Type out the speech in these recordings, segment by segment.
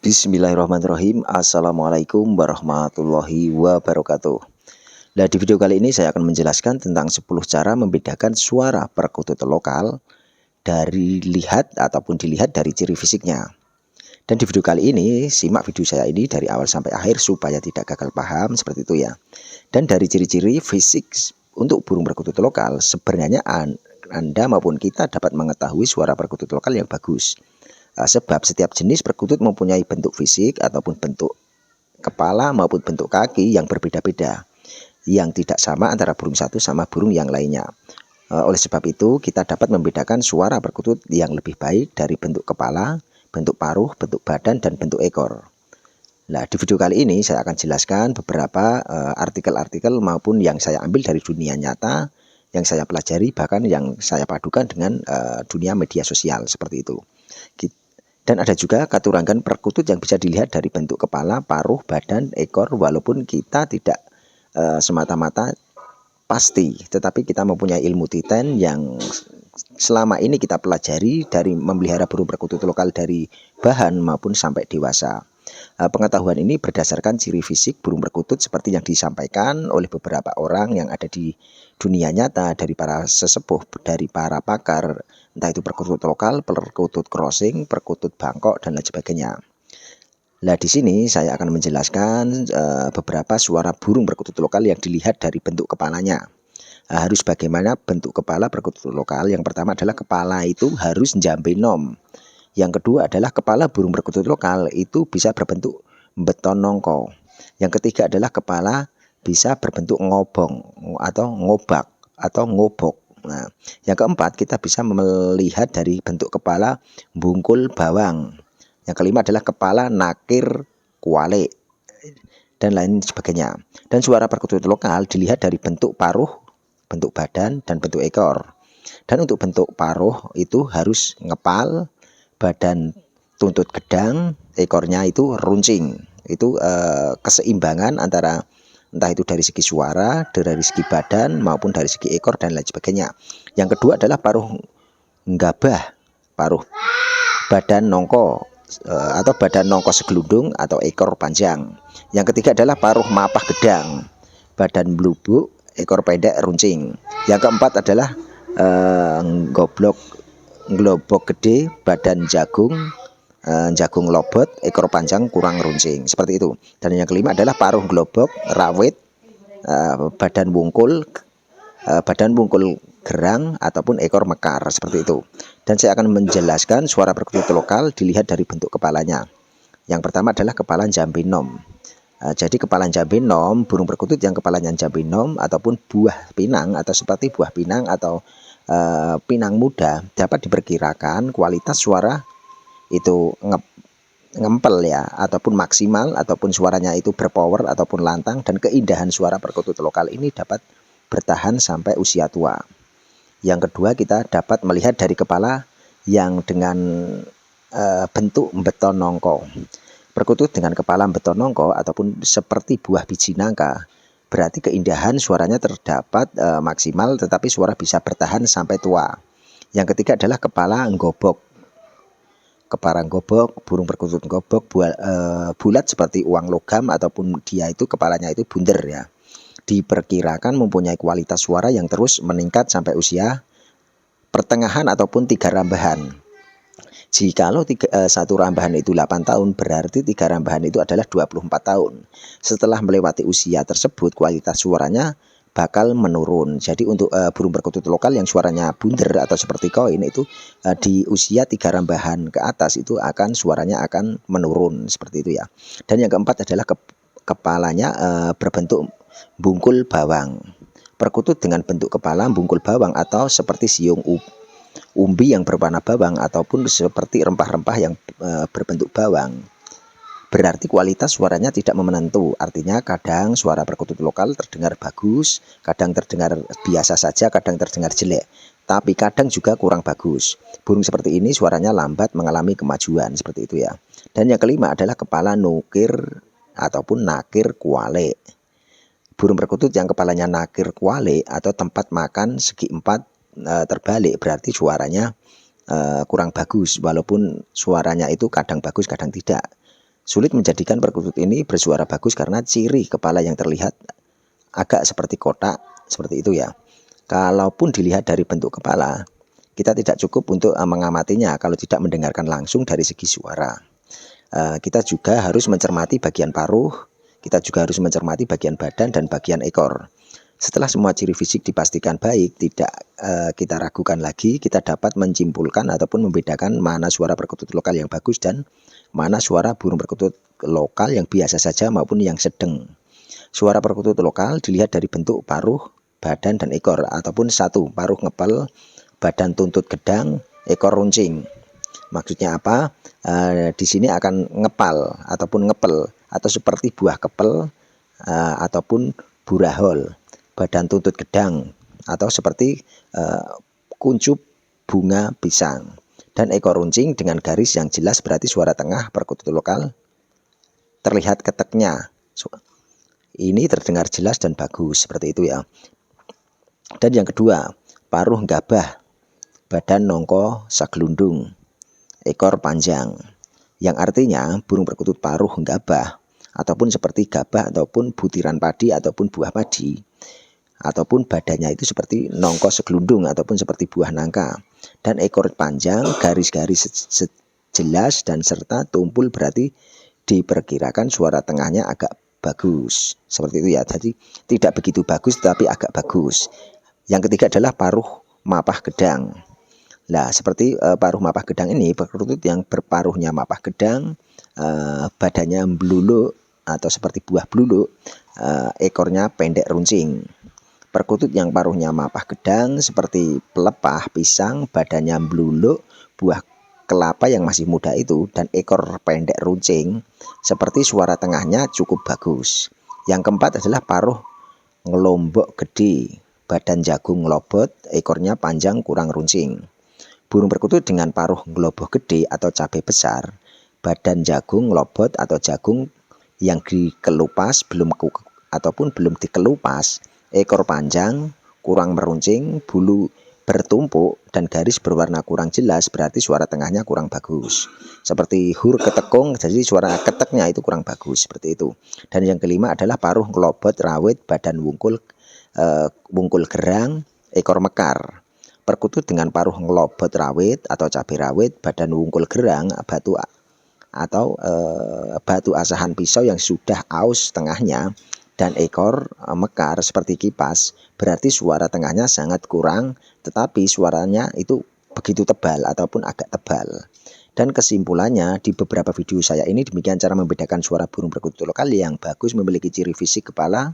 Bismillahirrahmanirrahim. Assalamualaikum warahmatullahi wabarakatuh. Nah, di video kali ini saya akan menjelaskan tentang 10 cara membedakan suara perkutut lokal dari dilihat dari ciri fisiknya. Dan di video kali ini, simak video saya ini dari awal sampai akhir supaya tidak gagal paham seperti itu ya. Dan dari ciri-ciri fisik untuk burung perkutut lokal, sebenarnya Anda maupun kita dapat mengetahui suara perkutut lokal yang bagus. Sebab setiap jenis perkutut mempunyai bentuk fisik ataupun bentuk kepala maupun bentuk kaki yang berbeda-beda, yang tidak sama antara burung satu sama burung yang lainnya. Oleh sebab itu kita dapat membedakan suara perkutut yang lebih baik dari bentuk kepala, bentuk paruh, bentuk badan, dan bentuk ekor. Nah, di video kali ini saya akan jelaskan beberapa artikel-artikel maupun yang saya ambil dari dunia nyata, yang saya pelajari, bahkan yang saya padukan dengan dunia media sosial seperti itu. Dan ada juga katurangan perkutut yang bisa dilihat dari bentuk kepala, paruh, badan, ekor, walaupun kita tidak semata-mata pasti, tetapi kita mempunyai ilmu titen yang selama ini kita pelajari dari memelihara burung perkutut lokal dari bahan maupun sampai dewasa. Pengetahuan ini berdasarkan ciri fisik burung perkutut seperti yang disampaikan oleh beberapa orang yang ada di dunia nyata, dari para sesepuh, dari para pakar, entah itu perkutut lokal, perkutut crossing, perkutut Bangkok, dan lain sebagainya. Nah, di sini saya akan menjelaskan beberapa suara burung perkutut lokal yang dilihat dari bentuk kepalanya. Harus bagaimana bentuk kepala perkutut lokal? Yang pertama adalah kepala itu harus njambe nom. Yang kedua adalah kepala burung perkutut lokal itu bisa berbentuk beton nongko. Yang ketiga adalah kepala bisa berbentuk ngobong atau ngobak atau ngobok. Nah, yang keempat kita bisa melihat dari bentuk kepala bungkul bawang. Yang kelima adalah kepala nakir kuale dan lain sebagainya. Dan suara perkutut lokal dilihat dari bentuk paruh, bentuk badan, dan bentuk ekor. Dan untuk bentuk paruh itu harus ngepal, badan tuntut gedang, ekornya itu runcing. Itu keseimbangan antara entah itu dari segi suara, dari segi badan, maupun dari segi ekor, dan lain sebagainya. Yang kedua adalah paruh nggabah, paruh badan nongko, atau badan nongko segelundung atau ekor panjang. Yang ketiga adalah paruh mapah gedang, badan blubuk, ekor pendek runcing. Yang keempat adalah globok gede, badan jagung, jagung lobot, ekor panjang kurang runcing, seperti itu. Dan yang kelima adalah paruh globok, rawit, badan wungkul gerang ataupun ekor mekar, seperti itu. Dan saya akan menjelaskan suara perkutut lokal dilihat dari bentuk kepalanya. Yang pertama adalah kepala njambe nom. Jadi kepala njambe nom, burung perkutut yang kepalanya njambe nom ataupun buah pinang atau seperti buah pinang atau pinang muda dapat diperkirakan kualitas suara itu ngempel ya, ataupun maksimal, ataupun suaranya itu berpower ataupun lantang, dan keindahan suara perkutut lokal ini dapat bertahan sampai usia tua. Yang kedua, kita dapat melihat dari kepala yang dengan bentuk beton nongko. Perkutut dengan kepala beton nongko ataupun seperti buah biji nangka, berarti keindahan suaranya terdapat maksimal, tetapi suara bisa bertahan sampai tua. Yang ketiga adalah kepala nggobok. Kepala gobok, burung perkutut gobok bulat seperti uang logam, ataupun dia itu kepalanya itu bunder ya. Diperkirakan mempunyai kualitas suara yang terus meningkat sampai usia pertengahan ataupun 3 rambahan. Jikalau satu rambahan itu 8 tahun, berarti 3 rambahan itu adalah 24 tahun. Setelah melewati usia tersebut, kualitas suaranya bakal menurun. Jadi untuk burung perkutut lokal yang suaranya bunder atau seperti koin itu di usia 3 rambahan ke atas itu suaranya akan menurun, seperti itu ya. Dan yang keempat adalah kepalanya berbentuk bungkul bawang. Perkutut dengan bentuk kepala bungkul bawang atau seperti siung umbi yang berwarna bawang ataupun seperti rempah-rempah yang berbentuk bawang, berarti kualitas suaranya tidak menentu. Artinya kadang suara perkutut lokal terdengar bagus, kadang terdengar biasa saja, kadang terdengar jelek, tapi kadang juga kurang bagus. Burung seperti ini suaranya lambat, mengalami kemajuan, seperti itu ya. Dan yang kelima adalah kepala nukir ataupun nakir kuale. Burung perkutut yang kepalanya nakir kuale atau tempat makan segi empat terbalik, berarti suaranya kurang bagus, walaupun suaranya itu kadang bagus kadang tidak. Sulit menjadikan perkutut ini bersuara bagus karena ciri kepala yang terlihat agak seperti kotak, seperti itu ya. Kalaupun dilihat dari bentuk kepala, kita tidak cukup untuk mengamatinya kalau tidak mendengarkan langsung dari segi suara. Kita juga harus mencermati bagian paruh, kita juga harus mencermati bagian badan dan bagian ekor. Setelah semua ciri fisik dipastikan baik, tidak kita ragukan lagi, kita dapat menyimpulkan ataupun membedakan mana suara perkutut lokal yang bagus dan mana suara burung perkutut lokal yang biasa saja maupun yang sedang. Suara perkutut lokal dilihat dari bentuk paruh, badan, dan ekor, ataupun satu, paruh ngepel, badan tuntut gedang, ekor runcing. Maksudnya apa? Di sini akan ngepal ataupun ngepel atau seperti buah kepel ataupun burahol, badan tuntut gedang atau seperti kuncup bunga pisang, dan ekor runcing dengan garis yang jelas berarti suara tengah perkutut lokal terlihat keteknya. Ini terdengar jelas dan bagus, seperti itu ya. Dan yang kedua, paruh gabah, badan nongko saglundung, ekor panjang. Yang artinya burung perkutut paruh gabah ataupun seperti gabah ataupun butiran padi ataupun buah padi, ataupun badannya itu seperti nongko segelundung ataupun seperti buah nangka, dan ekor panjang, garis-garis jelas dan serta tumpul berarti diperkirakan suara tengahnya agak bagus, seperti itu ya. Jadi tidak begitu bagus tapi agak bagus. Yang ketiga adalah paruh mapah gedang. Nah, seperti paruh mapah gedang ini, perkutut yang berparuhnya mapah gedang, badannya bluluk atau seperti buah bluluk, ekornya pendek runcing. Perkutut yang paruhnya mapah gedang seperti pelepah pisang, badannya bluluk, buah kelapa yang masih muda itu, dan ekor pendek runcing, seperti suara tengahnya cukup bagus. Yang keempat adalah paruh ngelombok gede, badan jagung ngelobot, ekornya panjang kurang runcing. Burung perkutut dengan paruh ngeloboh gede atau cabai besar, badan jagung ngelobot atau jagung yang dikelupas ataupun belum dikelupas, ekor panjang, kurang meruncing, bulu bertumpuk, dan garis berwarna kurang jelas berarti suara tengahnya kurang bagus. Seperti hur ketekung, jadi suara keteknya itu kurang bagus, seperti itu. Dan yang kelima adalah paruh ngelobot rawit, badan wungkul gerang, ekor mekar. Perkutut dengan paruh ngelobot rawit atau cabai rawit, badan wungkul gerang, batu asahan pisau yang sudah aus tengahnya, dan ekor mekar seperti kipas, berarti suara tengahnya sangat kurang, tetapi suaranya itu begitu tebal ataupun agak tebal. Dan kesimpulannya, di beberapa video saya ini demikian cara membedakan suara burung perkutut lokal yang bagus memiliki ciri fisik kepala,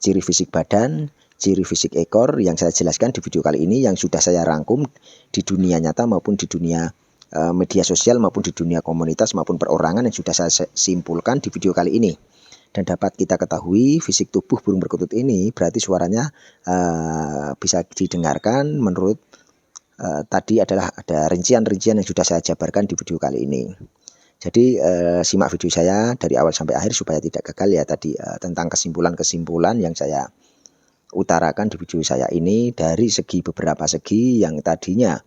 ciri fisik badan, ciri fisik ekor yang saya jelaskan di video kali ini, yang sudah saya rangkum di dunia nyata maupun di dunia media sosial maupun di dunia komunitas maupun perorangan, yang sudah saya simpulkan di video kali ini. Dan dapat kita ketahui fisik tubuh burung perkutut ini berarti suaranya bisa didengarkan menurut tadi adalah ada rincian-rincian yang sudah saya jabarkan di video kali ini. Jadi simak video saya dari awal sampai akhir supaya tidak gagal ya tadi tentang kesimpulan-kesimpulan yang saya utarakan di video saya ini dari beberapa segi yang tadinya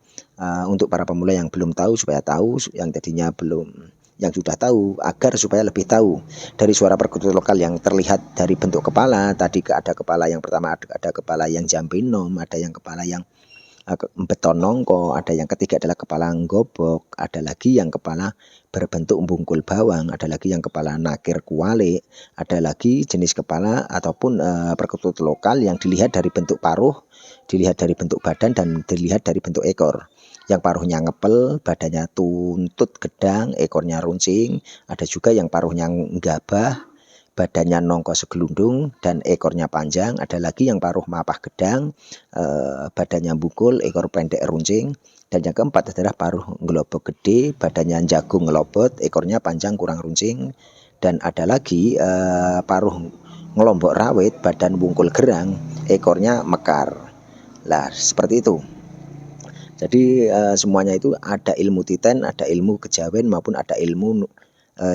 untuk para pemula yang belum tahu supaya tahu, yang tadinya belum, yang sudah tahu agar supaya lebih tahu dari suara perkutut lokal yang terlihat dari bentuk kepala. Tadi ada kepala yang pertama, ada kepala yang jambinom, ada yang kepala yang beton nongko, ada yang ketiga adalah kepala gobok, ada lagi yang kepala berbentuk bungkul bawang, ada lagi yang kepala nakir kuali, ada lagi jenis kepala ataupun perkutut lokal yang dilihat dari bentuk paruh, dilihat dari bentuk badan, dan dilihat dari bentuk ekor. Yang paruhnya ngepel, badannya tuntut gedang, ekornya runcing. Ada juga yang paruhnya gabah, badannya nongko segelundung, dan ekornya panjang. Ada lagi yang paruh mapah gedang, badannya bungkul, ekor pendek runcing. Dan yang keempat adalah paruh ngelobok gede, badannya jagung ngelobot, ekornya panjang kurang runcing. Dan ada lagi paruh ngelombok rawit, badan bungkul gerang, ekornya mekar. Lah seperti itu. Jadi semuanya itu ada ilmu titen, ada ilmu kejawen maupun ada ilmu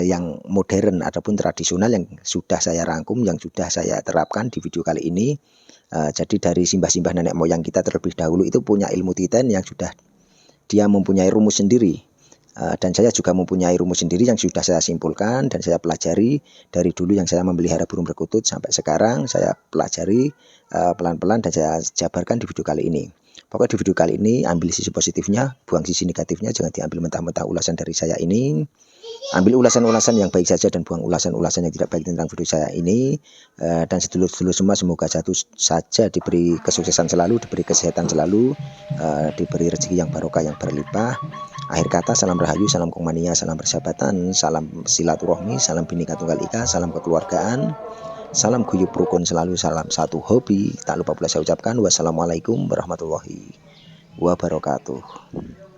yang modern ataupun tradisional yang sudah saya rangkum, yang sudah saya terapkan di video kali ini. Jadi dari simbah-simbah nenek moyang kita terlebih dahulu itu punya ilmu titen yang sudah dia mempunyai rumus sendiri. Dan saya juga mempunyai rumus sendiri yang sudah saya simpulkan dan saya pelajari dari dulu yang saya memelihara burung perkutut sampai sekarang saya pelajari pelan-pelan dan saya jabarkan di video kali ini. Pokoknya di video kali ini ambil sisi positifnya, buang sisi negatifnya, jangan diambil mentah-mentah ulasan dari saya ini. Ambil ulasan-ulasan yang baik saja dan buang ulasan-ulasan yang tidak baik tentang video saya ini. Dan sedulur-sedulur semua semoga satu saja diberi kesuksesan selalu, diberi kesehatan selalu, diberi rezeki yang barokah yang berlimpah. Akhir kata, salam rahayu, salam kongmania, salam persahabatan, salam silaturahmi, salam bhinneka tunggal ika, salam kekeluargaan, salam guyup rukun selalu, salam satu hobi. Tak lupa pula saya ucapkan wassalamualaikum warahmatullahi wabarakatuh.